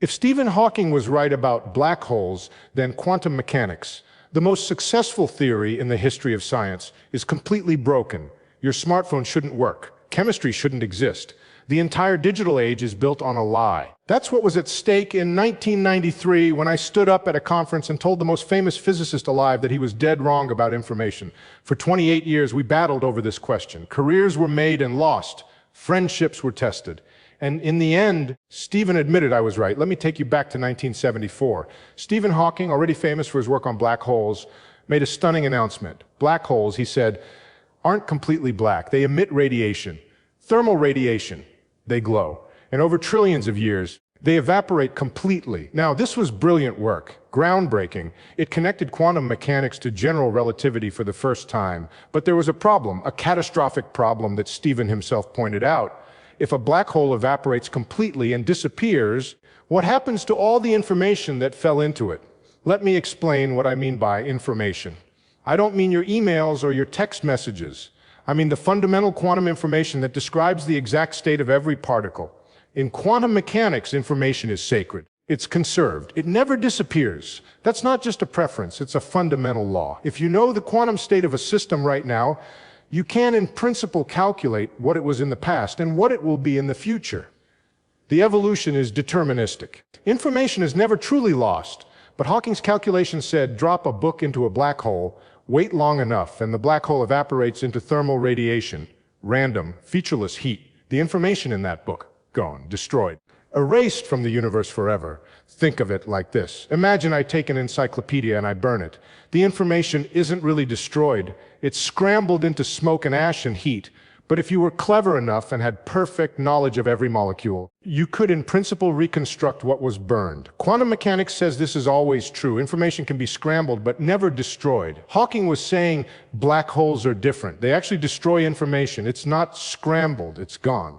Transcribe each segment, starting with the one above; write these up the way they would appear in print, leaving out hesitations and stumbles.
If Stephen Hawking was right about black holes, then quantum mechanics, the most successful theory in the history of science, is completely broken. Your smartphone shouldn't work. Chemistry shouldn't exist. The entire digital age is built on a lie. That's what was at stake in 1993 when I stood up at a conference and told the most famous physicist alive that he was dead wrong about information. For 28 years, we battled over this question. Careers were made and lost. Friendships were tested. And in the end, Stephen admitted I was right. Let me take you back to 1974. Stephen Hawking, already famous for his work on black holes, made a stunning announcement. Black holes, he said, aren't completely black. They emit radiation. Thermal radiation. They glow. And over trillions of years, they evaporate completely. Now, this was brilliant work, groundbreaking. It connected quantum mechanics to general relativity for the first time. But there was a problem, a catastrophic problem that Stephen himself pointed out. If a black hole evaporates completely and disappears, what happens to all the information that fell into it? Let me explain what I mean by information. I don't mean your emails or your text messages. I mean the fundamental quantum information that describes the exact state of every particle. In quantum mechanics, information is sacred. It's conserved. It never disappears. That's not just a preference, it's a fundamental law. If you know the quantum state of a system right now, you can, in principle, calculate what it was in the past and what it will be in the future. The evolution is deterministic. Information is never truly lost, but Hawking's calculation said drop a book into a black hole, wait long enough, and the black hole evaporates into thermal radiation, random, featureless heat. The information in that book, gone, destroyed, erased from the universe forever. Think of it like this. Imagine I take an encyclopedia and I burn it. The information isn't really destroyed. It's scrambled into smoke and ash and heat. But if you were clever enough and had perfect knowledge of every molecule, you could in principle reconstruct what was burned. Quantum mechanics says this is always true. Information can be scrambled but never destroyed. Hawking was saying black holes are different. They actually destroy information. It's not scrambled, it's gone.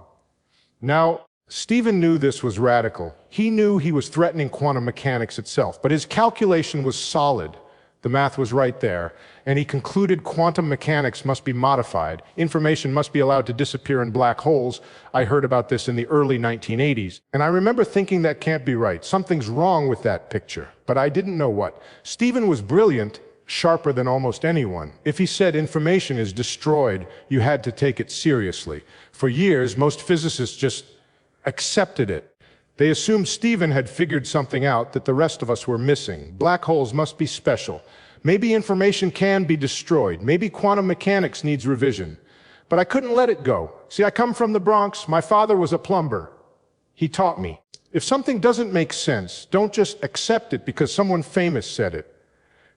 Now, Stephen knew this was radical. He knew he was threatening quantum mechanics itself, but his calculation was solid. The math was right there, and he concluded quantum mechanics must be modified. Information must be allowed to disappear in black holes. I heard about this in the early 1980s, and I remember thinking that can't be right. Something's wrong with that picture, but I didn't know what. Stephen was brilliant, sharper than almost anyone. If he said information is destroyed, you had to take it seriously. For years, most physicists just accepted it. They assumed Stephen had figured something out that the rest of us were missing. Black holes must be special. Maybe information can be destroyed. Maybe quantum mechanics needs revision. But I couldn't let it go. See, I come from the Bronx. My father was a plumber. He taught me. If something doesn't make sense, don't just accept it because someone famous said it.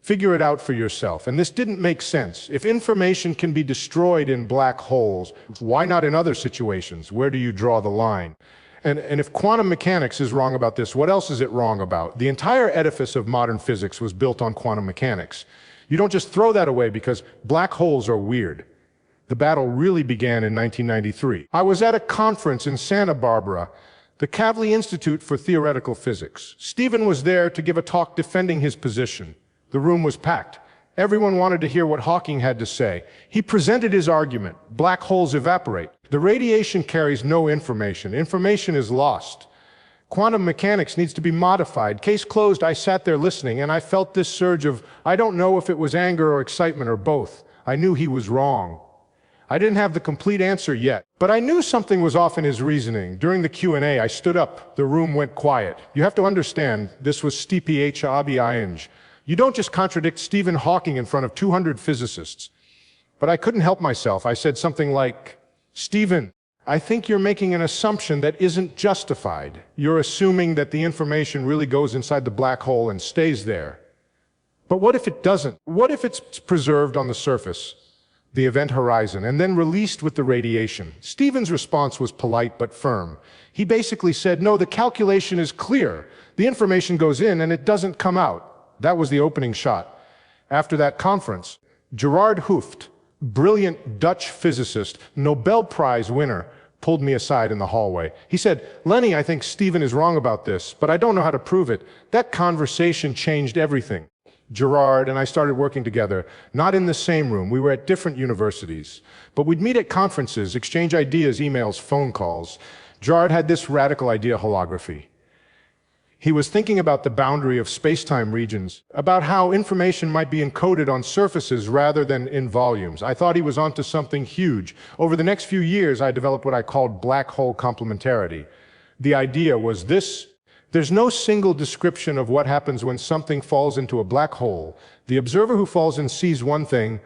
Figure it out for yourself. And this didn't make sense. If information can be destroyed in black holes, why not in other situations? Where do you draw the line? And if quantum mechanics is wrong about this, what else is it wrong about? The entire edifice of modern physics was built on quantum mechanics. You don't just throw that away because black holes are weird. The battle really began in 1993. I was at a conference in Santa Barbara, the Kavli Institute for Theoretical Physics. Stephen was there to give a talk defending his position. The room was packed. Everyone wanted to hear what Hawking had to say. He presented his argument. Black holes evaporate. The radiation carries no information. Information is lost. Quantum mechanics needs to be modified. Case closed. I sat there listening, and I felt this surge of, I don't know if it was anger or excitement or both. I knew he was wrong. I didn't have the complete answer yet, but I knew something was off in his reasoning. During the Q&A, I stood up. The room went quiet. You have to understand, this was Stipi Abi Ainge. You don't just contradict Stephen Hawking in front of 200 physicists. But I couldn't help myself. I said something like, Stephen, I think you're making an assumption that isn't justified. You're assuming that the information really goes inside the black hole and stays there. But what if it doesn't? What if it's preserved on the surface, the event horizon, and then released with the radiation? Stephen's response was polite but firm. He basically said, no, the calculation is clear. The information goes in and it doesn't come out. That was the opening shot. After that conference, Gerard Hooft, brilliant Dutch physicist, Nobel Prize winner, pulled me aside in the hallway. He said, Lenny, I think Stephen is wrong about this, but I don't know how to prove it. That conversation changed everything. Gerard and I started working together, not in the same room. We were at different universities. But we'd meet at conferences, exchange ideas, emails, phone calls. Gerard had this radical idea, holography. He was thinking about the boundary of space-time regions, about how information might be encoded on surfaces rather than in volumes. I thought he was onto something huge. Over the next few years, I developed what I called black hole complementarity. The idea was this: there's no single description of what happens when something falls into a black hole. The observer who falls in sees one thing.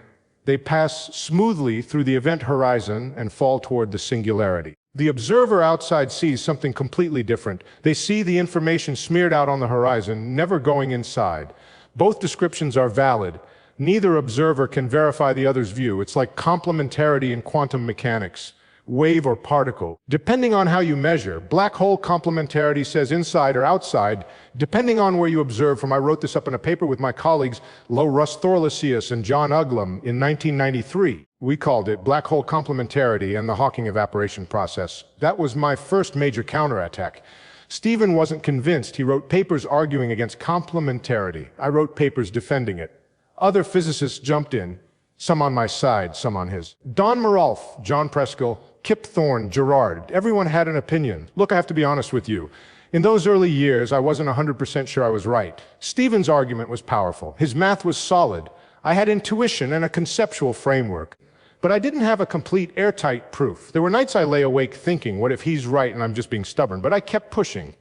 They pass smoothly through the event horizon and fall toward the singularity. The observer outside sees something completely different. They see the information smeared out on the horizon, never going inside. Both descriptions are valid. Neither observer can verify the other's view. It's like complementarity in quantum mechanics, wave or particle. Depending on how you measure, black hole complementarity says inside or outside, depending on where you observe from. I wrote this up in a paper with my colleagues Russ Thorlacius and John Uglum in 1993. We called it black hole complementarity and the Hawking evaporation process. That was my first major counterattack. Stephen wasn't convinced. He wrote papers arguing against complementarity. I wrote papers defending it. Other physicists jumped in, some on my side, some on his. Don Maralf, John Preskill, Kip Thorne, Gerard, everyone had an opinion. Look, I have to be honest with you. In those early years, I wasn't 100% sure I was right. Stephen's argument was powerful. His math was solid. I had intuition and a conceptual framework. But I didn't have a complete airtight proof. There were nights I lay awake thinking, what if he's right and I'm just being stubborn? But I kept pushing.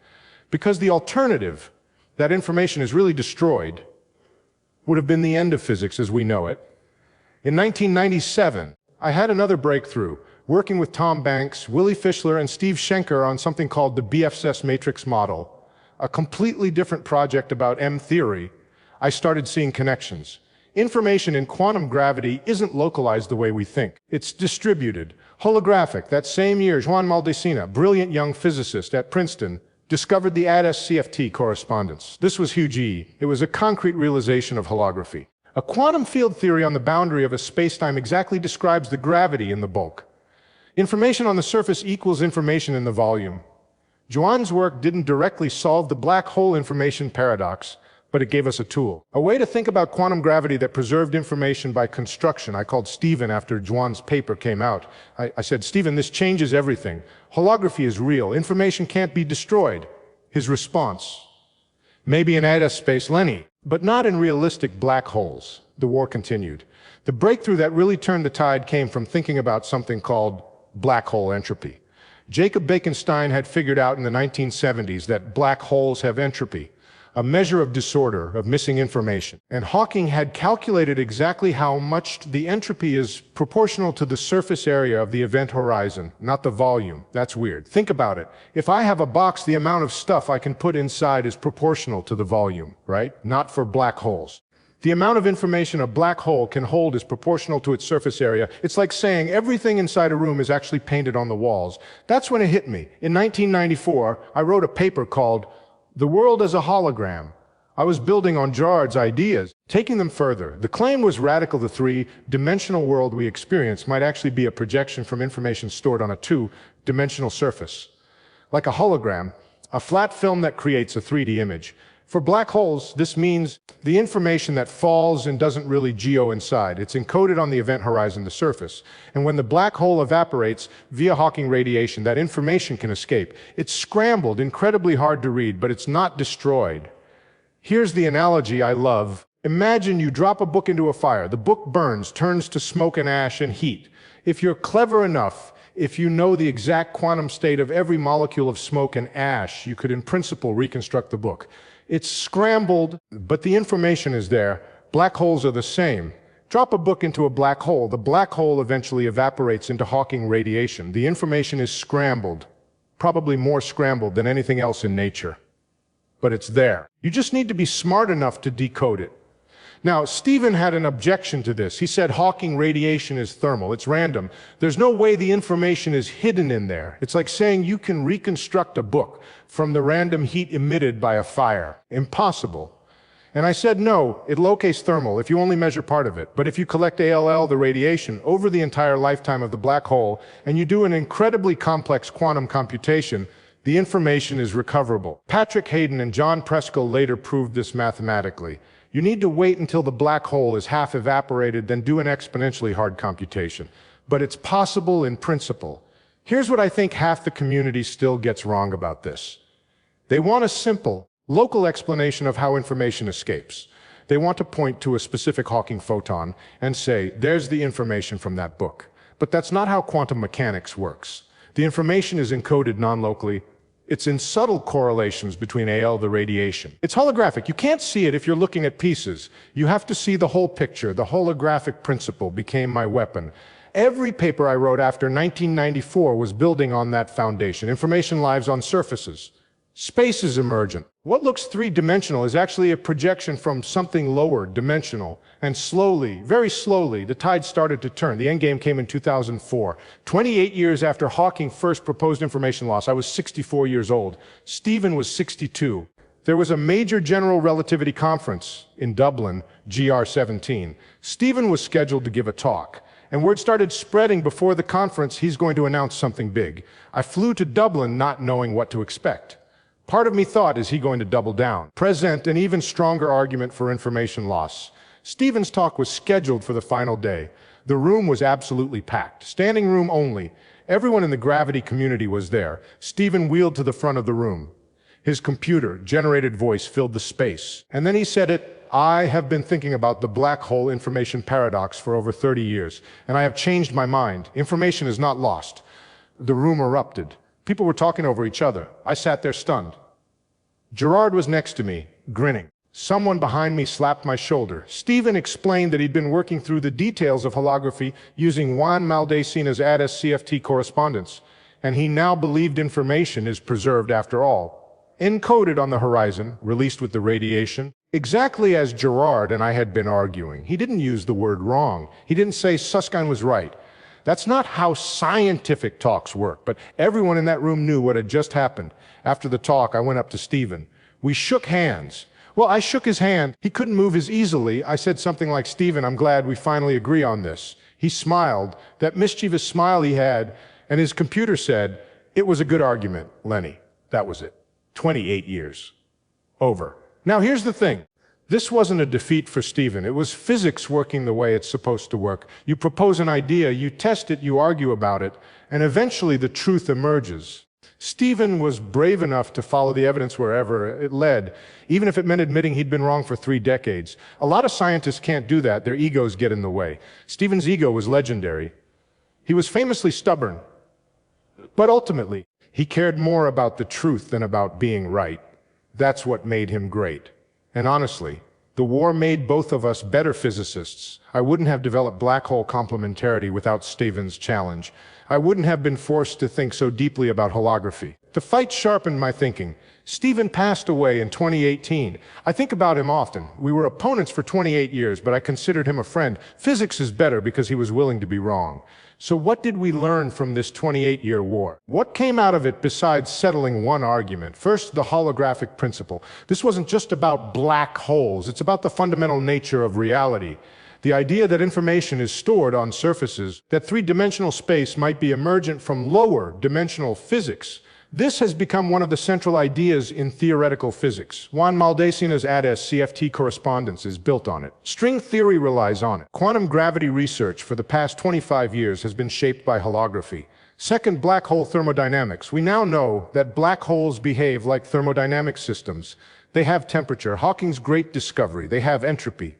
Because the alternative, that information is really destroyed, would have been the end of physics as we know it. In 1997, I had another breakthrough, working with Tom Banks, Willy Fischler, and Steve Schenker on something called the BFSS matrix model, a completely different project about M theory. I started seeing connections. Information in quantum gravity isn't localized the way we think. It's distributed. Holographic. That same year, Juan Maldacena, brilliant young physicist at Princeton, discovered the ADS-CFT correspondence. This was huge E. It was a concrete realization of holography. A quantum field theory on the boundary of a spacetime exactly describes the gravity in the bulk. Information on the surface equals information in the volume. Juan's work didn't directly solve the black hole information paradox, but it gave us a tool. A way to think about quantum gravity that preserved information by construction. I called Stephen after Juan's paper came out. I said, Stephen, this changes everything. Holography is real. Information can't be destroyed. His response, maybe in ADS space, Lenny, but not in realistic black holes. The war continued. The breakthrough that really turned the tide came from thinking about something called black hole entropy. Jacob Bekenstein had figured out in the 1970s that black holes have entropy, a measure of disorder, of missing information. And Hawking had calculated exactly how much the entropy is proportional to the surface area of the event horizon, not the volume. That's weird. Think about it. If I have a box, the amount of stuff I can put inside is proportional to the volume, right? Not for black holes. The amount of information a black hole can hold is proportional to its surface area. It's like saying everything inside a room is actually painted on the walls. That's when it hit me. In 1994, I wrote a paper called The World as a Hologram. I was building on Gerard's ideas, taking them further. The claim was radical. The three-dimensional world we experience might actually be a projection from information stored on a two-dimensional surface. Like a hologram, a flat film that creates a 3D image. For black holes, this means the information that falls and doesn't really geo inside. It's encoded on the event horizon, the surface. And when the black hole evaporates via Hawking radiation, that information can escape. It's scrambled, incredibly hard to read, but it's not destroyed. Here's the analogy I love. Imagine you drop a book into a fire. The book burns, turns to smoke and ash and heat. If you're clever enough, if you know the exact quantum state of every molecule of smoke and ash, you could in principle reconstruct the book. It's scrambled, but the information is there. Black holes are the same. Drop a book into a black hole. The black hole eventually evaporates into Hawking radiation. The information is scrambled, probably more scrambled than anything else in nature. But it's there. You just need to be smart enough to decode it. Now, Stephen had an objection to this. He said Hawking radiation is thermal. It's random. There's no way the information is hidden in there. It's like saying you can reconstruct a book from the random heat emitted by a fire. Impossible. And I said, no, it locates thermal if you only measure part of it. But if you collect ALL, the radiation, over the entire lifetime of the black hole, and you do an incredibly complex quantum computation, the information is recoverable. Patrick Hayden and John Preskill later proved this mathematically. You need to wait until the black hole is half evaporated, then do an exponentially hard computation. But it's possible in principle. Here's what I think half the community still gets wrong about this. They want a simple, local explanation of how information escapes. They want to point to a specific Hawking photon and say, there's the information from that book. But that's not how quantum mechanics works. The information is encoded non-locally. It's in subtle correlations between AL, the radiation. It's holographic. You can't see it if you're looking at pieces. You have to see the whole picture. The holographic principle became my weapon. Every paper I wrote after 1994 was building on that foundation. Information lives on surfaces. Space is emergent. What looks three-dimensional is actually a projection from something lower dimensional. And slowly, very slowly, the tide started to turn. The endgame came in 2004. 28 years after Hawking first proposed information loss, I was 64 years old. Stephen was 62. There was a major general relativity conference in Dublin, GR17. Stephen was scheduled to give a talk. And word started spreading before the conference, he's going to announce something big. I flew to Dublin not knowing what to expect. Part of me thought, is he going to double down? Present an even stronger argument for information loss. Stephen's talk was scheduled for the final day. The room was absolutely packed, standing room only. Everyone in the gravity community was there. Stephen wheeled to the front of the room. His computer-generated voice filled the space. And then he said it, I have been thinking about the black hole information paradox for over 30 years, and I have changed my mind. Information is not lost. The room erupted. People were talking over each other. I sat there stunned. Gerard was next to me, grinning. Someone behind me slapped my shoulder. Stephen explained that he'd been working through the details of holography using Juan Maldacina's ADS-CFT correspondence, and he now believed information is preserved after all. Encoded on the horizon, released with the radiation, exactly as Gerard and I had been arguing. He didn't use the word wrong. He didn't say Susskind was right. That's not how scientific talks work, but everyone in that room knew what had just happened. After the talk, I went up to Stephen. We shook hands. Well, I shook his hand. He couldn't move as easily. I said something like, Stephen, I'm glad we finally agree on this. He smiled, that mischievous smile he had, and his computer said, it was a good argument, Lenny. That was it. 28 years. Over. Now, here's the thing. This wasn't a defeat for Stephen. It was physics working the way it's supposed to work. You propose an idea, you test it, you argue about it, and eventually the truth emerges. Stephen was brave enough to follow the evidence wherever it led, even if it meant admitting he'd been wrong for 3 decades. A lot of scientists can't do that. Their egos get in the way. Stephen's ego was legendary. He was famously stubborn. But ultimately, he cared more about the truth than about being right. That's what made him great. And honestly, the war made both of us better physicists. I wouldn't have developed black hole complementarity without Stephen's challenge. I wouldn't have been forced to think so deeply about holography. The fight sharpened my thinking. Stephen passed away in 2018. I think about him often. We were opponents for 28 years, but I considered him a friend. Physics is better because he was willing to be wrong. So what did we learn from this 28-year war? What came out of it besides settling one argument? First, the holographic principle. This wasn't just about black holes. It's about the fundamental nature of reality. The idea that information is stored on surfaces, that three-dimensional space might be emergent from lower-dimensional physics. This has become one of the central ideas in theoretical physics. Juan Maldacina's ADS-CFT correspondence is built on it. String theory relies on it. Quantum gravity research for the past 25 years has been shaped by holography. Second, black hole thermodynamics. We now know that black holes behave like thermodynamic systems. They have temperature. Hawking's great discovery. They have entropy.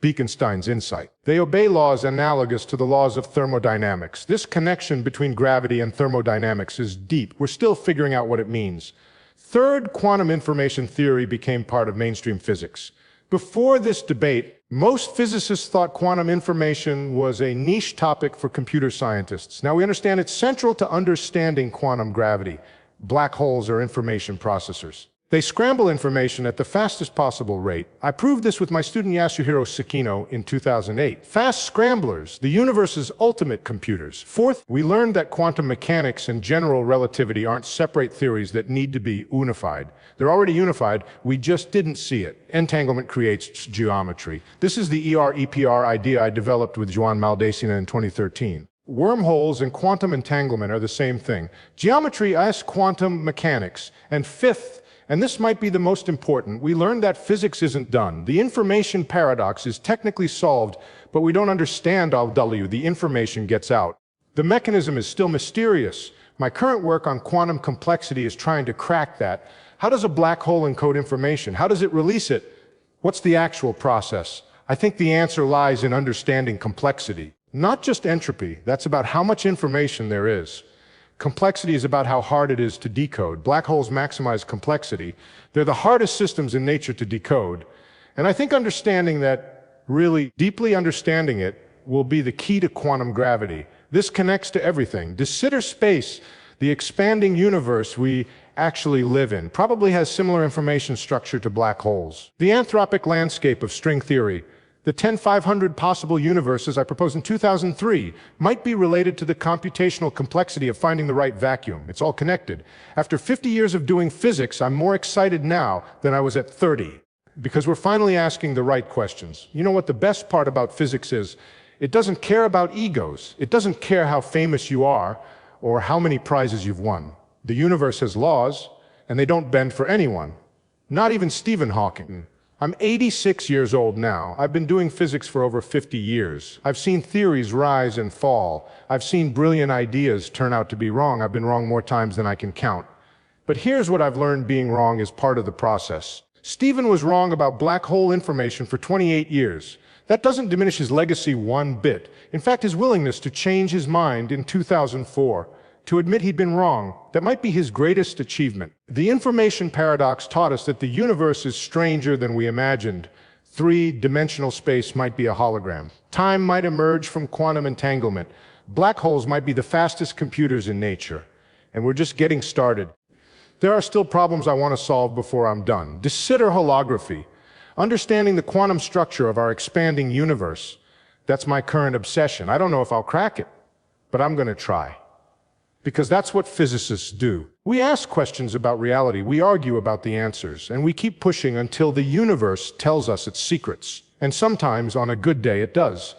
Beakenstein's insight. They obey laws analogous to the laws of thermodynamics. This connection between gravity and thermodynamics is deep. We're still figuring out what it means. Third, quantum information theory became part of mainstream physics. Before this debate, most physicists thought quantum information was a niche topic for computer scientists. Now we understand it's central to understanding quantum gravity. Black holes are information processors. They scramble information at the fastest possible rate. I proved this with my student Yasuhiro Sekino in 2008. Fast scramblers, the universe's ultimate computers. Fourth, we learned that quantum mechanics and general relativity aren't separate theories that need to be unified. They're already unified, we just didn't see it. Entanglement creates geometry. This is the ER-EPR idea I developed with Juan Maldacina in 2013. Wormholes and quantum entanglement are the same thing. Geometry asks quantum mechanics. And fifth, and this might be the most important, we learned that physics isn't done. The information paradox is technically solved, but we don't understand how the information gets out. The mechanism is still mysterious. My current work on quantum complexity is trying to crack that. How does a black hole encode information? How does it release it? What's the actual process? I think the answer lies in understanding complexity. Not just entropy, that's about how much information there is. Complexity is about how hard it is to decode. Black holes maximize complexity. They're the hardest systems in nature to decode. And I think understanding that, really deeply understanding it, will be the key to quantum gravity. This connects to everything. De Sitter space, the expanding universe we actually live in, probably has similar information structure to black holes. The anthropic landscape of string theory, the 10,500 possible universes I proposed in 2003, might be related to the computational complexity of finding the right vacuum. It's all connected. After 50 years of doing physics, I'm more excited now than I was at 30, because we're finally asking the right questions. You know what the best part about physics is? It doesn't care about egos. It doesn't care how famous you are or how many prizes you've won. The universe has laws, and they don't bend for anyone. Not even Stephen Hawking. I'm 86 years old now. I've been doing physics for over 50 years. I've seen theories rise and fall. I've seen brilliant ideas turn out to be wrong. I've been wrong more times than I can count. But here's what I've learned: being wrong is part of the process. Stephen was wrong about black hole information for 28 years. That doesn't diminish his legacy one bit. In fact, his willingness to change his mind in 2004, to admit he'd been wrong, that might be his greatest achievement. The information paradox taught us that the universe is stranger than we imagined. Three-dimensional space might be a hologram. Time might emerge from quantum entanglement. Black holes might be the fastest computers in nature. And we're just getting started. There are still problems I want to solve before I'm done. De Sitter holography. Understanding the quantum structure of our expanding universe. That's my current obsession. I don't know if I'll crack it, but I'm going to try. Because that's what physicists do. We ask questions about reality, we argue about the answers, and we keep pushing until the universe tells us its secrets. And sometimes, on a good day, it does.